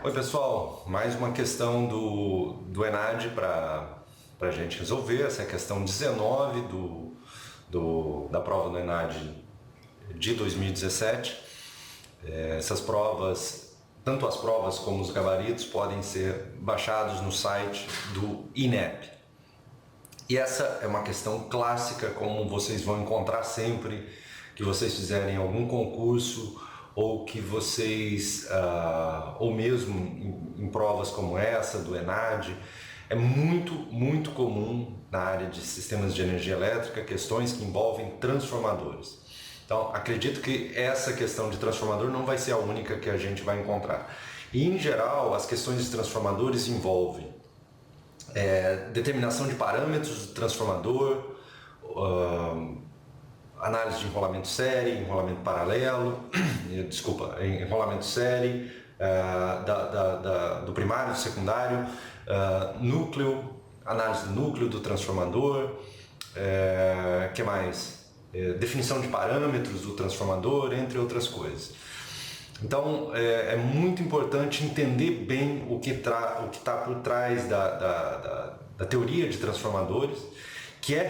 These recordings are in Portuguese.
Oi pessoal, mais uma questão do ENAD para a gente resolver, essa é a questão 19 da prova do ENAD de 2017. Essas provas, tanto as provas como os gabaritos, podem ser baixados no site do INEP. E essa é uma questão clássica, como vocês vão encontrar sempre que vocês fizerem algum concurso ou que vocês, ou mesmo em provas como essa do ENAD, é muito comum na área de sistemas de energia elétrica questões que envolvem transformadores. Então, acredito que essa questão de transformador não vai ser a única que a gente vai encontrar. E, em geral, as questões de transformadores envolvem determinação de parâmetros do transformador, análise de enrolamento série, enrolamento paralelo, enrolamento série, do primário, do secundário, núcleo, análise do núcleo do transformador, que mais? Definição de parâmetros do transformador, entre outras coisas. Então é muito importante entender bem o que está por trás da teoria de transformadores, que é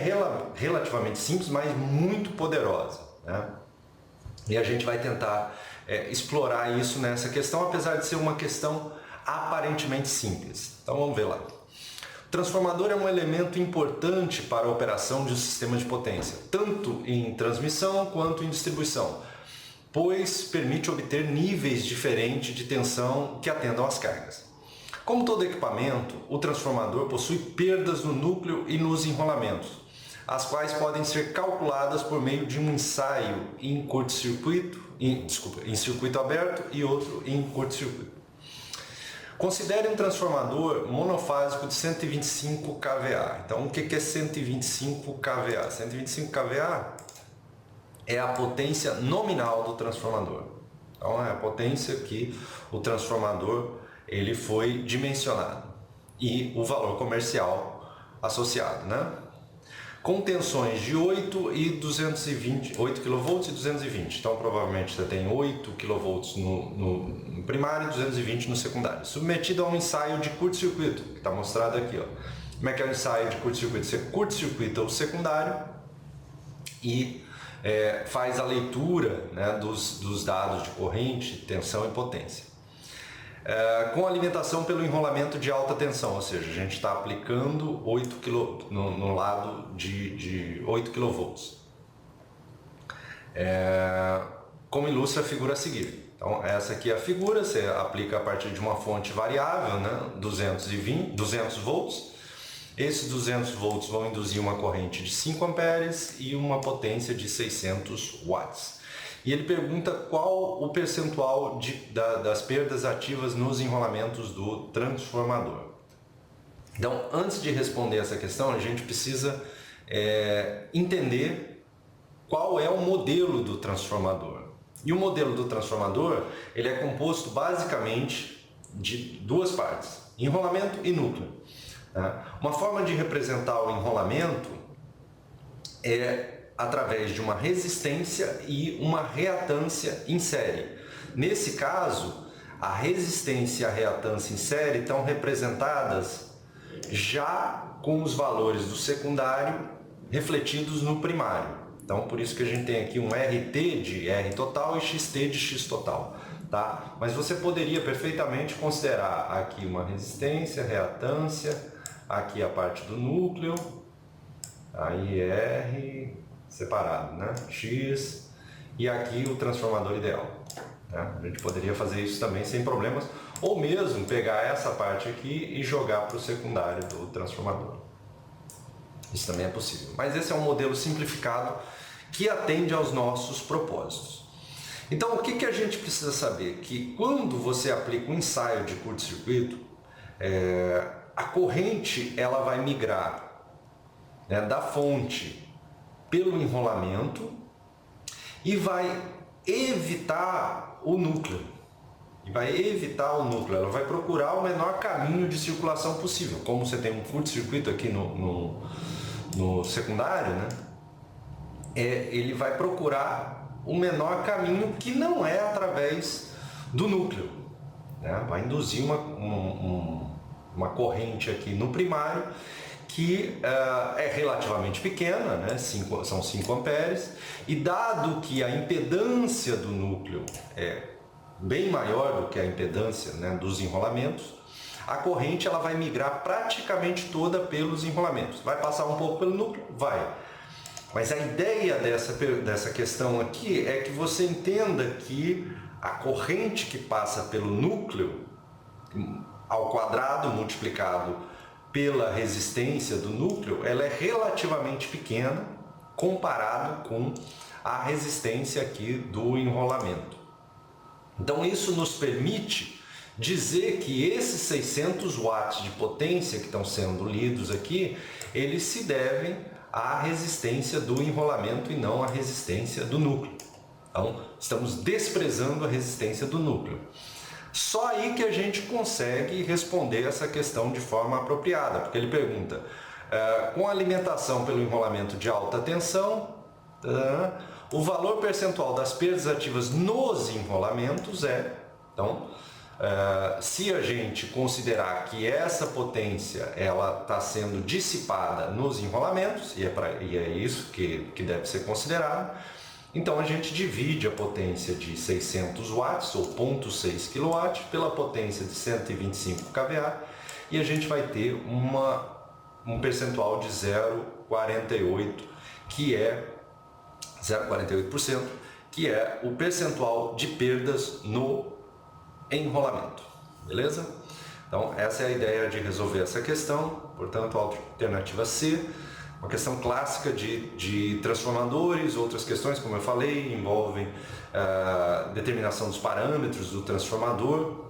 relativamente simples, mas muito poderosa, né? E a gente vai tentar explorar isso nessa questão, apesar de ser uma questão aparentemente simples. Então vamos ver lá. O transformador é um elemento importante para a operação de um sistema de potência, tanto em transmissão quanto em distribuição, pois permite obter níveis diferentes de tensão que atendam às cargas. Como todo equipamento, o transformador possui perdas no núcleo e nos enrolamentos, as quais podem ser calculadas por meio de um ensaio em curto-circuito, em circuito aberto e outro em curto-circuito. Considere um transformador monofásico de 125 kVA. Então, o que é 125 kVA? 125 kVA é a potência nominal do transformador. Então, é a potência que o transformador ele foi dimensionado e o valor comercial associado, né? Com tensões de 8 e 220, 8 kV e 220. Então, provavelmente você tem 8 kV no primário e 220 no secundário. Submetido a um ensaio de curto-circuito, que está mostrado aqui, ó. Como é que é o ensaio de curto-circuito? Você curto-circuita o secundário e faz a leitura, né, dos dados de corrente, tensão e potência. Com alimentação pelo enrolamento de alta tensão, ou seja, a gente está aplicando 8 kV no lado de 8 kV. Como ilustra a figura a seguir. Então, essa aqui é a figura, você aplica a partir de uma fonte variável, né, 200 volts. Esses 200 volts vão induzir uma corrente de 5 amperes e uma potência de 600 watts. E ele pergunta qual o percentual das perdas ativas nos enrolamentos do transformador. Então, antes de responder essa questão, a gente precisa entender qual é o modelo do transformador. E o modelo do transformador ele é composto basicamente de duas partes, enrolamento e núcleo. Uma forma de representar o enrolamento é através de uma resistência e uma reatância em série. Nesse caso, a resistência e a reatância em série estão representadas já com os valores do secundário refletidos no primário. Então, por isso que a gente tem aqui um RT de R total e XT de X total. Tá? Mas você poderia perfeitamente considerar aqui uma resistência, reatância, aqui a parte do núcleo, aí R separado, né? X, e aqui o transformador ideal, né? A gente poderia fazer isso também sem problemas, ou mesmo pegar essa parte aqui e jogar para o secundário do transformador. Isso também é possível, mas esse é um modelo simplificado que atende aos nossos propósitos. Então, o que a gente precisa saber? Que quando você aplica um ensaio de curto-circuito, a corrente ela vai migrar, né, da fonte pelo enrolamento e vai evitar o núcleo. Ela vai procurar o menor caminho de circulação possível. Como você tem um curto-circuito aqui no secundário, né? Ele vai procurar o menor caminho que não é através do núcleo. né? Vai induzir uma corrente aqui no primário que é relativamente pequena, né? São 5 amperes, e dado que a impedância do núcleo é bem maior do que a impedância, né, dos enrolamentos, a corrente ela vai migrar praticamente toda pelos enrolamentos. Vai passar um pouco pelo núcleo? Vai. Mas a ideia dessa questão aqui é que você entenda que a corrente que passa pelo núcleo ao quadrado multiplicado pela resistência do núcleo, ela é relativamente pequena comparado com a resistência aqui do enrolamento. Então isso nos permite dizer que esses 600 watts de potência que estão sendo lidos aqui, eles se devem à resistência do enrolamento e não à resistência do núcleo. Então estamos desprezando a resistência do núcleo. Só aí que a gente consegue responder essa questão de forma apropriada, porque ele pergunta, com alimentação pelo enrolamento de alta tensão, o valor percentual das perdas ativas nos enrolamentos é, então, se a gente considerar que essa potência ela está sendo dissipada nos enrolamentos, e é isso que deve ser considerado, então a gente divide a potência de 600 watts ou 0,6 kW pela potência de 125 kVA e a gente vai ter um percentual de 0,48%, que é 0,48%, que é o percentual de perdas no enrolamento. Beleza? Então essa é a ideia de resolver essa questão, portanto a alternativa C. Uma questão clássica de transformadores, outras questões, como eu falei, envolvem determinação dos parâmetros do transformador,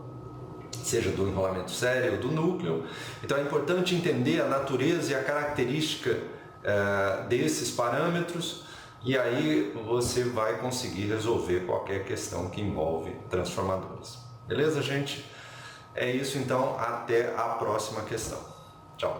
seja do enrolamento série ou do núcleo. Então é importante entender a natureza e a característica desses parâmetros, e aí você vai conseguir resolver qualquer questão que envolve transformadores. Beleza, gente? É isso então, até a próxima questão. Tchau!